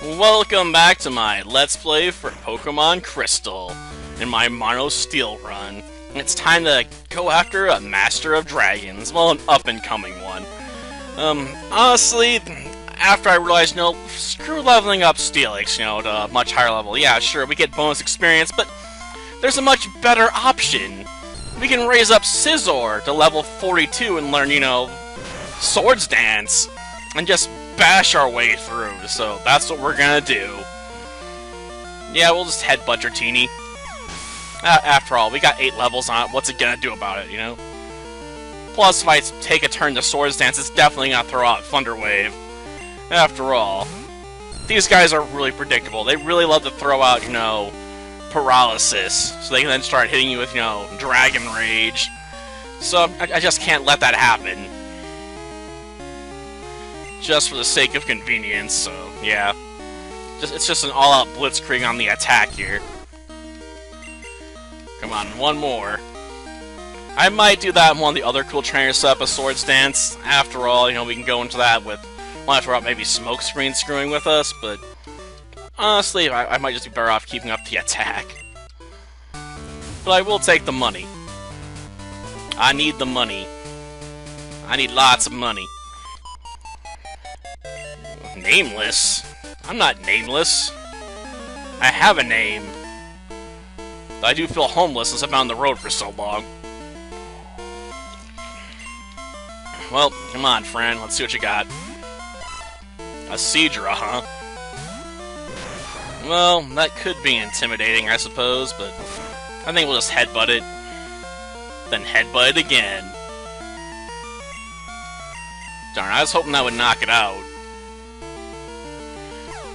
Welcome back to my Let's Play for Pokemon Crystal in my Mono Steel run. It's time to go after a Master of Dragons, well, an up-and-coming one. Honestly, after I realized, screw leveling up Steelix, to a much higher level. Yeah, sure, we get bonus experience, but there's a much better option. We can raise up Scizor to level 42 and learn, Swords Dance, and just bash our way through, so that's what we're gonna do. Yeah, we'll just headbutt Dratini. After all, we got 8 levels on it, what's it gonna do about it, Plus, if I take a turn to Swords Dance, it's definitely gonna throw out Thunder Wave. After all, these guys are really predictable. They really love to throw out, Paralysis, so they can then start hitting you with, Dragon Rage. So, I just can't let that happen. Just for the sake of convenience, so yeah. It's just an all-out blitzkrieg on the attack here. Come on, one more. I might do that in one of the other cool trainers set up a Swords Dance. After all, we can go into that with, well, after all, maybe Smokescreen screwing with us, but honestly, I might just be better off keeping up the attack. But I will take the money. I need the money. I need lots of money. Nameless? I'm not nameless. I have a name. But I do feel homeless since I've been on the road for so long. Well, come on, friend. Let's see what you got. A Seadra, huh? Well, that could be intimidating, I suppose, but I think we'll just headbutt it. Then headbutt it again. Darn, I was hoping that would knock it out.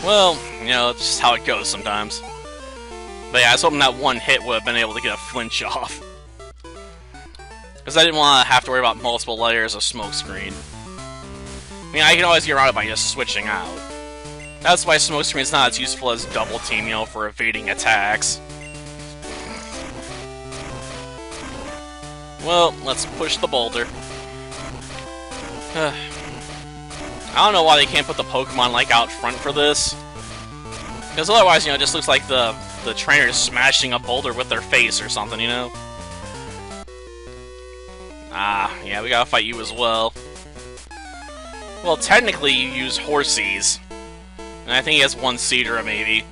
Well, it's just how it goes sometimes. But yeah, I was hoping that one hit would have been able to get a flinch off. Because I didn't want to have to worry about multiple layers of Smokescreen. I mean, I can always get around it by just switching out. That's why Smokescreen's not as useful as Double Team, for evading attacks. Well, let's push the boulder. I don't know why they can't put the Pokemon, out front for this. Because otherwise, it just looks like the trainer is smashing a boulder with their face or something, Ah, yeah, we gotta fight you as well. Well, technically, you use Horsies. And I think he has one Seadra, maybe.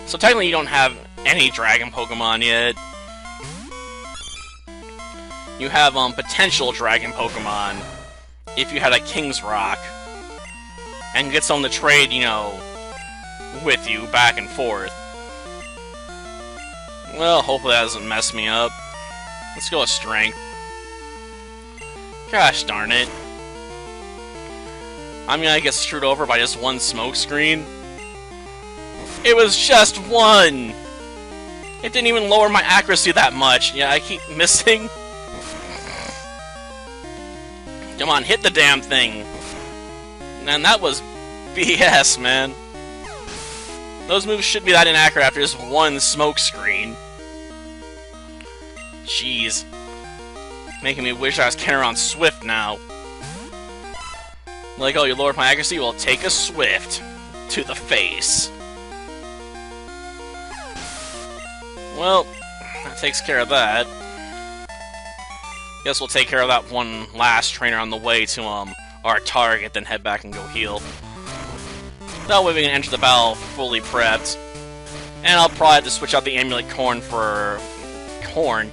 So technically, you don't have any Dragon Pokemon yet. You have, potential Dragon Pokemon if you had a King's Rock. And get someone to trade, with you back and forth. Well, hopefully that doesn't mess me up. Let's go with Strength. Gosh darn it. I'm gonna get screwed over by just one Smokescreen. It was just one! It didn't even lower my accuracy that much. Yeah, I keep missing. Come on, hit the damn thing. Man, that was BS, man. Those moves shouldn't be that inaccurate after just one Smokescreen. Jeez. Making me wish I was carrying on Swift now. Like, oh, you lowered my accuracy? Well, take a Swift to the face. Well, that takes care of that. Guess we'll take care of that one last trainer on the way to, our target, then head back and go heal. That way we can enter the battle fully prepped. And I'll probably have to switch out the Amulet Coin for... Coin.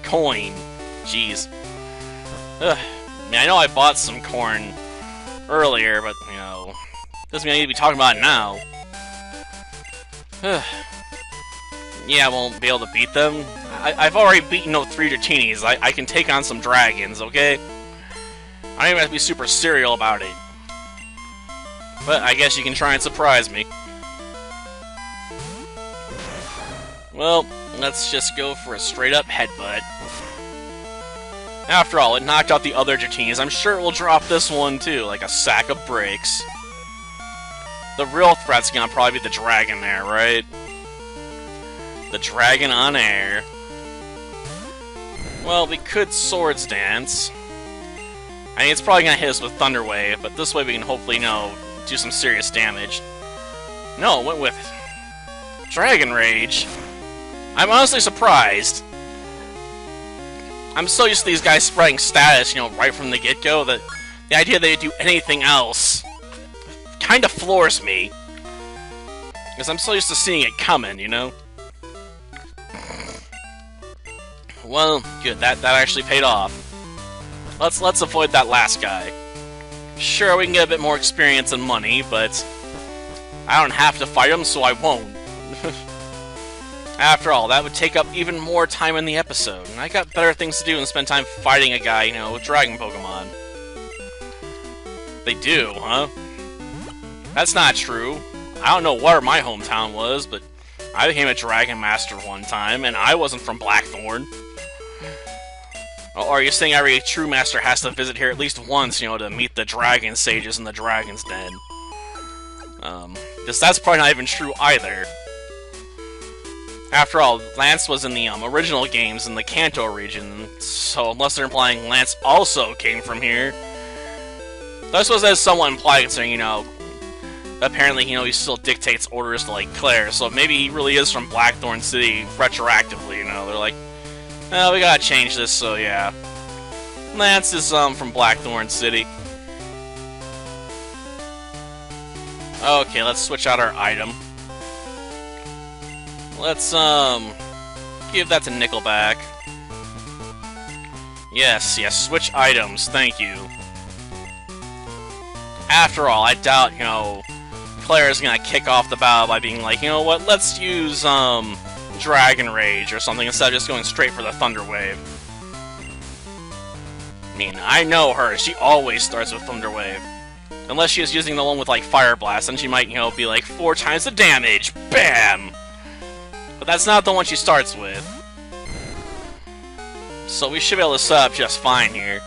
Jeez. Ugh. I mean, I know I bought some corn earlier, but, doesn't mean I need to be talking about it now. Yeah, I won't be able to beat them. I've already beaten 3 Dratinis. I can take on some dragons, okay? I don't even have to be super serial about it. But I guess you can try and surprise me. Well, let's just go for a straight-up headbutt. After all, it knocked out the other Dratinis. I'm sure it will drop this one, too, like a sack of bricks. The real threat's gonna probably be the dragon there, right? The dragon on air. Well, we could Swords Dance. I mean, it's probably gonna hit us with Thunder Wave, but this way we can hopefully, do some serious damage. No, it went with Dragon Rage. I'm honestly surprised. I'm so used to these guys spreading status, right from the get-go, that the idea they'd do anything else kind of floors me. Because I'm so used to seeing it coming, Well, good, that actually paid off. Let's avoid that last guy. Sure, we can get a bit more experience and money, but I don't have to fight him, so I won't. After all, that would take up even more time in the episode, and I got better things to do than spend time fighting a guy, with dragon Pokemon. They do, huh? That's not true. I don't know where my hometown was, but I became a Dragon Master one time, and I wasn't from Blackthorn. Or are you saying every true master has to visit here at least once, to meet the Dragon Sages in the Dragon's Den? Because that's probably not even true either. After all, Lance was in the original games in the Kanto region, so unless they're implying Lance also came from here. I suppose that is somewhat implied considering, apparently, he still dictates orders to, Clair, so maybe he really is from Blackthorn City retroactively, They're like, oh, we gotta change this, so yeah. Lance is, from Blackthorn City. Okay, let's switch out our item. Let's, give that to Nickelback. Yes, switch items, thank you. After all, I doubt, Clair is gonna kick off the battle by being like, you know what, let's use, Dragon Rage or something instead of just going straight for the Thunder Wave. I mean, I know her, she always starts with Thunder Wave. Unless she is using the one with, Fire Blast, then she might, be like, 4 times the damage! BAM! But that's not the one she starts with. So we should be able to set up just fine here.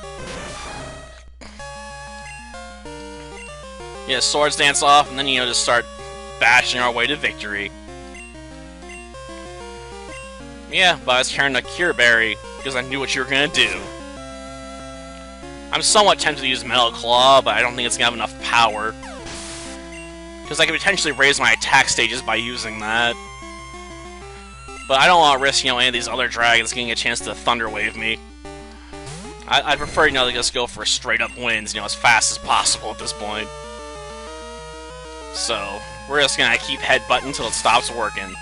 Yeah, Swords Dance off, and then, just start bashing our way to victory. Yeah, but I was carrying a Cure Berry, because I knew what you were gonna do. I'm somewhat tempted to use Metal Claw, but I don't think it's gonna have enough power. Because I could potentially raise my attack stages by using that. But I don't want to risk, any of these other dragons getting a chance to Thunder Wave me. I'd prefer, to just go for straight-up wins, as fast as possible at this point. So, we're just gonna keep headbutting until it stops working.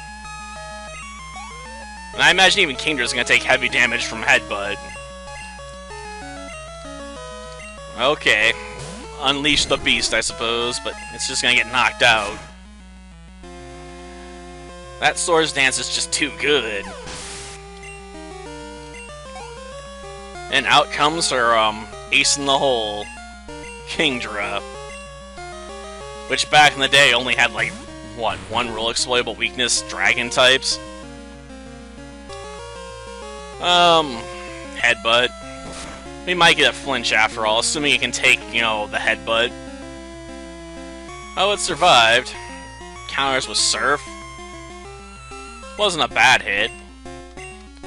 And I imagine even Kingdra's gonna take heavy damage from headbutt. Okay. Unleash the beast, I suppose, but it's just gonna get knocked out. That Swords Dance is just too good. And out comes her, ace in the hole, Kingdra. Which back in the day only had, what, one real exploitable weakness, dragon types? Headbutt. We might get a flinch after all, assuming it can take, the headbutt. Oh, it survived. Counters with Surf. Wasn't a bad hit.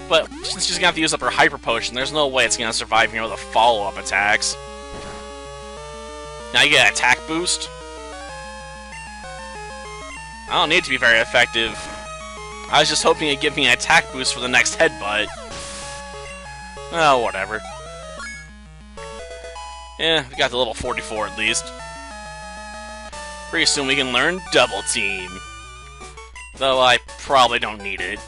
But since she's gonna have to use up her Hyper Potion, there's no way it's gonna survive, the follow-up attacks. Now you get an attack boost. I don't need to be very effective. I was just hoping it'd give me an attack boost for the next headbutt. Oh, whatever. Yeah, we got the level 44 at least. Pretty soon we can learn Double Team. Though I probably don't need it.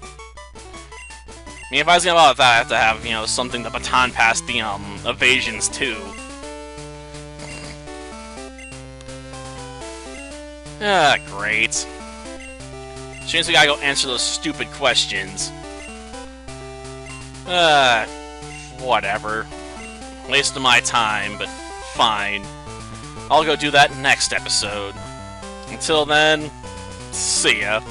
I mean, if I was gonna about that, I have to have, something to baton pass the, evasions too. Ah, great. Seems we gotta go answer those stupid questions. Whatever. Wasting my time, but fine. I'll go do that next episode. Until then, see ya.